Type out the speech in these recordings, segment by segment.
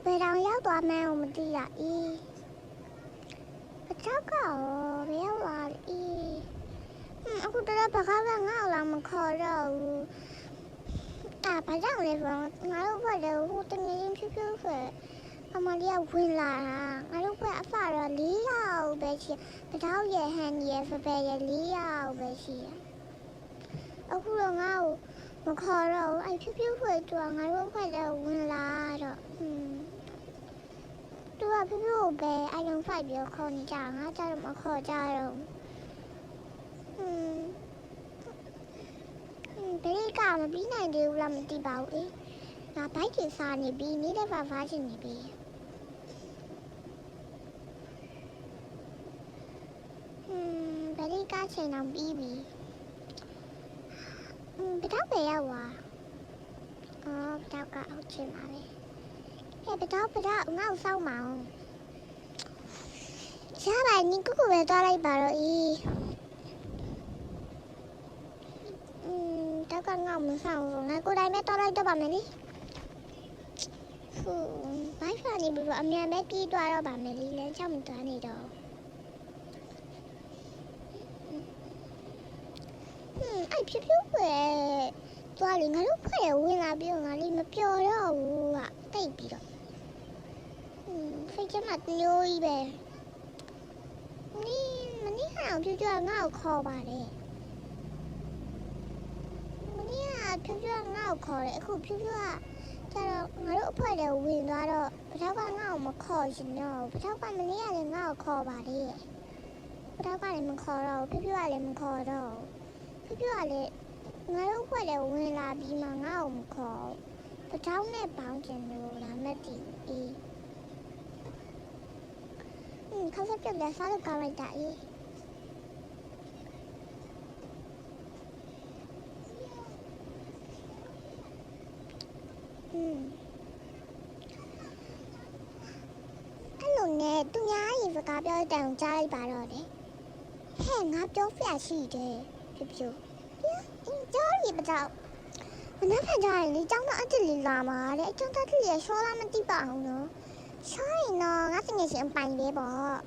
ဘယ်တောင်ရောက်သွားမှန်းကိုမသိတာပကြောက်ကရောဘယ်ရောက်လာအခုတော့ဘာကငါ့ကိုလာမခေါ်တော့ဘူးဘာကြောင့်လဲဆိုတော့ငါတို့ဘက်လည်းဟိုတငယ်ချင်းဖြူဖြူဆိုအမလေးကဝင်လာတာငါတို့ဘက်အဖတော့4ယောက်ပဲရှိပထောက်ရဲ့ဟန်ရဲ့ဖဖရဲ့4ယောက်ပဲရှိအခုတော့ငါ့ကိုမခေါ်တော့ဘူးဖြူဖြူဖွေးသူကငါတို့ဘက်လည်းဝင်လာတော့သူကဖြူဖြူကိုပဲအိုင်လုံးဖိုက်ပြီးခေါ်နေကြငါကြတော့မခေါ်ကြတော့ဘယ်ကမပြီးနိုင်သေးဘူးလားမသိပါဘူးငါဘိုက်ကြီးစားနေပြီနေတဲ့ဖားချင်နေပြီဘယ်ကချိန်အောင်ပြီးပြီဘယ်တော့ပဲရောက်သွားဘယ်တော့ကဟုတ်ချင်ပါပဲဘယ်တော့ငါ့ကိုစောင့်မအောင်ရှားပါညီကိုပဲသွားလိုက်ပါတော့တော့ကငါ့မဆောင်ဘူးငါကိုယ်တိုင်ပဲသွားလိုက်တော့ပါမယ်လေဘိုက်ဖာနေပြီးတော့အမြန်ပဲပြေးသွားတော့ပါမယ်လေလမ်းချောင်းမသွားနေတော့ဖြူဖြူပဲသွားလေငါတို့ဖွဲ့ဝင်လာပြီးတော့ငါလေးမပျော်တော့ဘူးတိတ်ပြီးတော့ဖိတ်ချမမျိုးကြီးပဲမနေ့ကဖြူဖြူကငါ့ကိုခေါ်ပါတယ်ဖြူဖြူကငါ့ကိုခေါ်တယ်အခုဖြူဖြူကကျတော့ငါတို့အဖွဲ့တွေဝင်သွားတော့ပထောက်ကငါ့ကိုမခေါ်ရှင်တော့ပထောက်ကမနေ့ကလည်းငါ့ကိုခေါ်ပါတယ်ပထောက်ကလည်းမခေါ်တော့ဖြူဖြူကလည်းမခေါ်တော့ဖြူဖြူကလည်းငါတို့အဖွဲ့တွေဝင်လာပြီးမှငါ့ကိုမခေါ်ပထောက်နဲ့ပေါင်းကျင်လို့လားမသိဘူးခေါက်ဆက်ပြလက်စားလို့ကောင်းလိုက်တာအဲ့လိုနဲ့သူများရေစကားပြောတဲ့တိုင်ကြားလိုက်ပါတော့တယ်ဟဲ့ငါပြောဖျက်ရှိတယ်ဖြူဖြူကြားရီပကြောက်မနှက်ဖက်ကြရင်လေကျောင်းသားအစ်စ်လေးလာမှာတဲ့အကျောင်းသားကြီးရရှောလာမသိပါအောင်နော်ရှောရင်တော့ငါစငယ်ရှင်ပိုင်လေးပေါ့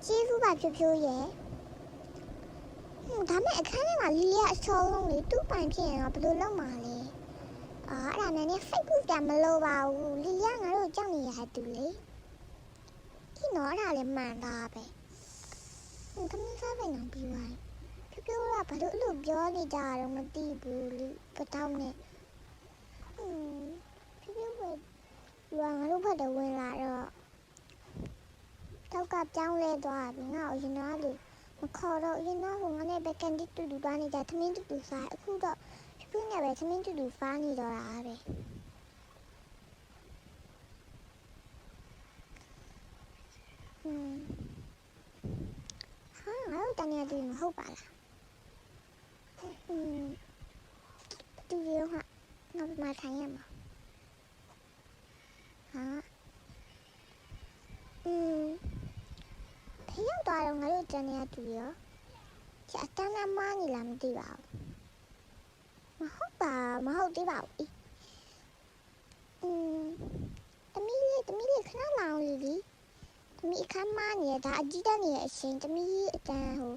ကျေးဇူးပါဖြူဖြူရဲ့ဒါမဲ့အခန်းထဲမှာလီလီကအချောဆုံးလေသူ့ပိုင်ဖြစ်ရင်တော့ဘယ်လိုလုပ်မှာလဲအဲ့ဒါနဲ့စိတ်ကူးကြမလို့ပါဘူးလီလီကငါတို့ကြောက်နေရတူလေဒီတော့အဲ့ဒါလည်းမှန်တာပဲခမင်းစားပဲနော်ပြီးသွားဖြူဖြူကဘာလို့အဲ့လိုပြောနေကြတော့မသိဘူးလေပတောင်းနဲ့ဖြူဖြူပဲလူကငါတို့ဘက်တော့ဝင်လာတော့တောက်ကပြောင်းလဲသွားပြီငါ့ကိုရင်သားလူမခေါ်တော့ရင်သားကငါနဲ့ပဲကန်တီတူတူသွားနေကြသမင်းတူတူစားအခုတော့ဖြူဖြူနဲ့ပဲသမင်းတူတူစားနေတော့တာပဲငါတို့တန်ရတူမဟုတ်ပါလားတူရောဟာငါမထိုင်ရမှာဖေးရောက်သွားတော့ငါတို့တန်ရတူရောကျအတန်းနာမနေလားမသိပါဘူးမဟုတ်သေးပါဘူးသမီးလေးခဏလောင်လီသမီးအခမ်းမနေဒါအကြီးတန်းနေတဲ့အချိန်သမီးအတန်းဟို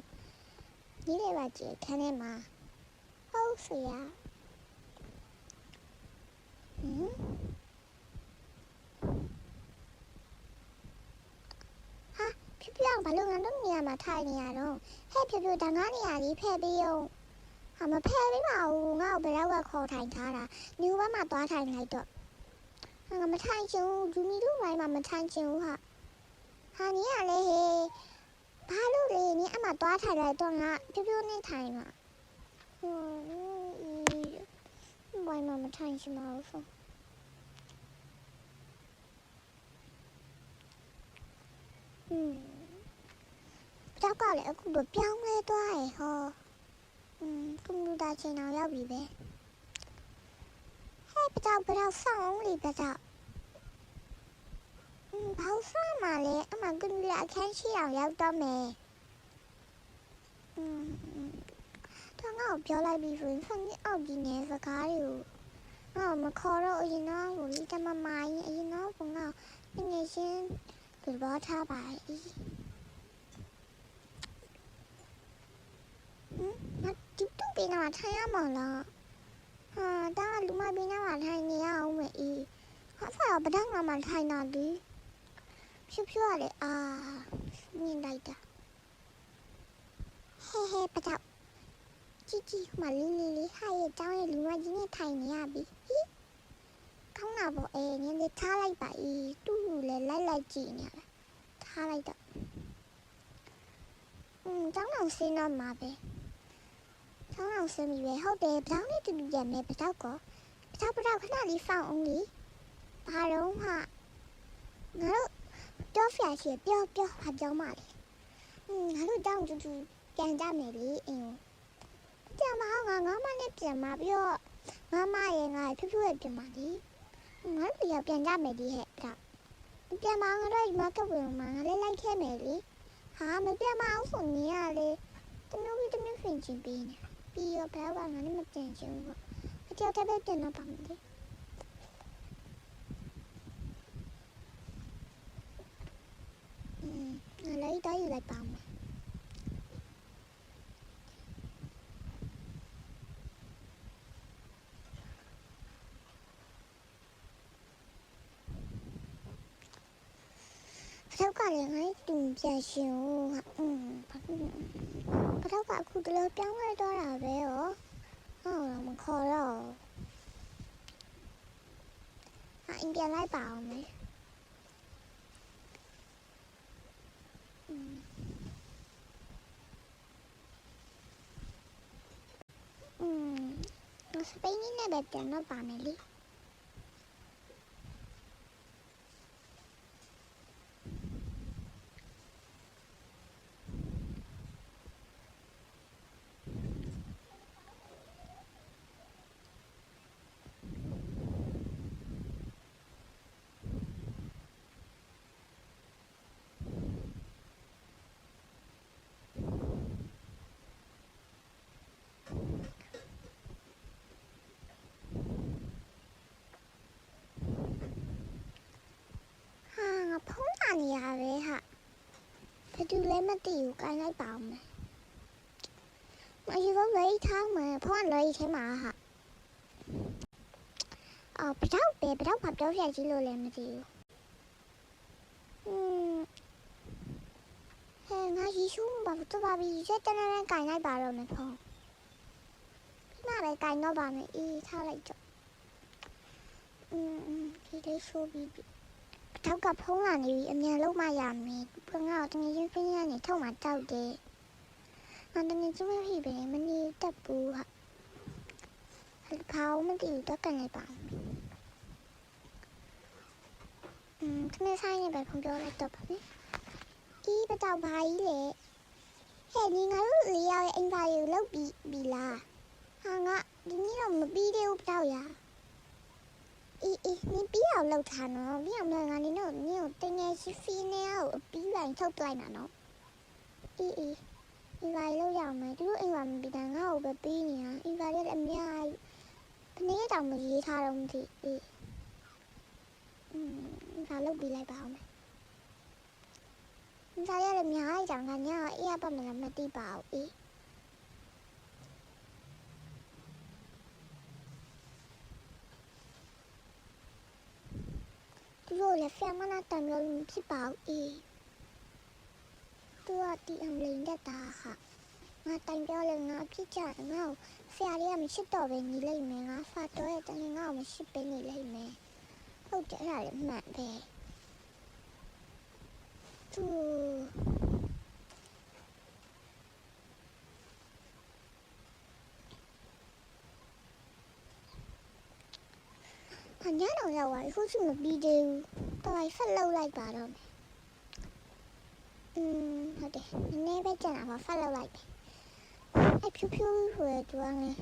ညီလေးပါကြည့်ခန်းထဲမှာဟုတ်ဆရာဖြူဖြူဘာလို့ငါတို့နေရာမှာထိုင်နေရတော့ဟဲ့ဖြူဖြူဒါငါနေရာကြီးဖဲ့ပေးအောင်မဖဲ့ပေးပါဘူးငါ့ကိုဘယ်တော့ကခေါ်ထိုင်ထားတာညူဘက်မှာသွားထိုင်လိုက်တော့ငါမထိုင်ချင်ဘူးဂျူနီတို့ဘိုင်းမှာမထိုင်ချင်ဘူးဟာနီကလည်းဟေးဘာလို့လဲနီအမသွားထိုင်လိုက်တော့ငါဖြူဖြူနဲ့ထိုင်မှာဘိုင်းမှာမထိုင်ချင်ပါဘူးဆိုကြောက်ကလည်းအခုတော့ပြောင်းလဲသွားရဟောကွန်ပျူတာချိန်အောင်ရောက်ပြီပဲဟဲ့ပကြောက်ဆောင်းလေပကြောက်ဘာလို့မှလဲအမကွန်ပျူတာအခန်းရှိအောင်ရောက်တော့မယ်တော့ငါ့ကိုပြောလိုက်ပြီဆိုရင်ဖန်ကြီးအောက်ကြီးနဲ့စကားတွေကို မခေါ်တော့အရင်တော့ကိုလေးတမမရင်အရင်တော့ကငါငယ်ချင်းသူဘောထားပါ၏ငါတူတူပေးနာထိုင်ရမလားတားလူမပေးနာထိုင်နေရအောင်မေဟာဖာပဒငါမထိုင်နာဒီဖြူဖြူရတယ်မြင်လိုက်တာဟဲပတောက်ជីမလေးဟာရဲ့တောင်းရဲ့လူမကြီးနဲ့ထိုင်နေရပြီကောင်းတာပေါ့နင်းလေးထားလိုက်ပါတူလည်းလိုက်ကြည့်နေရထားလိုက်တော့တောင်းအောင်စင်းတော့မှာပဲတောင်းအောင်စင်းပြီပဲဟုတ်တယ်တောင်းလေးတူရမယ်ပတောက်ကောပတောက်ခဏလေးဖောင်းအောင်လေဘာတော့ဟာငါတို့ပြောဖျာရှိပြောဟာပြောမှလေငါတို့တောင်းတူပြန်ကြမယ်လေပြန်မငါမနဲ့ပြန်မပြီးတော့မရဲ့ငါဖြူရဲ့ပြန်မလေငါတို့ပြန်ကြမယ်ဒီဟဲ့ပြန်မငါတို့မကဝင်မှာငါလည်းလိုက်ခဲ့မယ်လေဟာမပြန်မအောင်ဆိုနေရလေတမျိုးဖင်ချင်ပြီးနေပြီးတော့ဘာမှငါလည်းမပြန်ချင်ဘူးအကြောက်တဲ့ပြန်တော့ပါမယ်လေငါလည်းတိုင်းလိုက်ပါမယ်တော့ကလည်းငါတူပြန်ရှင်ဘာတော့ကအခုတလို့ပြောင်းလဲတော့တာပဲရောမခေါ်တော့အင်ပြန်လိုက်ပါအောင်မေစပိန်နဲ့ပဲပြန်တော့ပါမယ်လေဖုန်းလာနေရပဲဟာဘယ်သူလဲမသိဘူးကိုင်းလိုက်ပါအောင်မယ်အရင်ကလေးထားမယ်ဖုန်းလေးထဲမှာဟာပတောက်ဘာပြောပြကြည့်လို့လည်းမသိဘူးငါရီရှုံးဘာတော့ပါပြီစက်တန်းကိုင်းလိုက်ပါတော့မယ်ဖုန်းနားပဲကိုင်းတော့ပါမယ်ထားလိုက်တော့ဒီလေးရှိုးပြီးတောက်ကဖုံးလာနေပြီအမြန်လုံးမရမယ်ဘငါတငယ်ချင်းဖင်းရနေထောက်မှတောက်တယ်ငါတငယ်ချင်းမဖြစ်ပဲမနေတတ်ဘူးဟာဘာမှမသိဘူးတော့ကန်လိုက်ပါခဏဆိုင်နေပဲဖုန်းပြောလိုက်တော့ပါမယ်ပတောက်ဘာကြီးလေဟဲ့ဒီငါတို့လေးယောက်ရဲ့အင်္ဂါကိုလောက်ပြီလားဟာငါဒီနေ့တော့မပြီးသေးဘူးပတောက်ရနင်ပြီးအောင်လောက်ထားနော်ပြီးအောင်ငါနေတော့နင်ကိုတငယ်ရှိဖီနေအောင်ပြီးလိုက်ထုတ်လိုက်တာနော်ဒီဘာလို့ရအောင်မသူတို့အိမ်မှာမပြီးတာငါ့ကိုပဲပြီးနေတာဒီဘာလည်းအများကြီးခဏတောင်မရေးထားတော့မသိဘာလို့ပြီးလိုက်ပါအောင်ဒါလည်းအများကြီးကြောင့်ငါညအေးရပါမလားမသိပါဘူးသူတို့လည်းဖျက်မနာတမ်းလို့ဖြစ်ပါဘူးသူကတီအမ်လင်းတဲ့တာဟာငါတိုင်ပြောလဲငါဖြစ်ကြတယ်ငါ့ကိုဆရာလေးကမရှိတော့ပဲညီလိုက်မယ်ငါဖတ်တော့တဲ့တနေ့ငါ့ကိုမရှိပဲနေလိုက်မယ်ဟုတ်တယ်အဲ့ဒါလည်းမှန်ပဲသူညတော့ရောက်သွားပြီခုချိန်မပြီးသေးဘူးတော်ဖက်လောက်လိုက်ပါတော့မယ်ဟုတ်တယ်နည်းနည်းပဲကြာတာပါဖက်လောက်လိုက်ပဲဖြူဆိုရတူကလည်း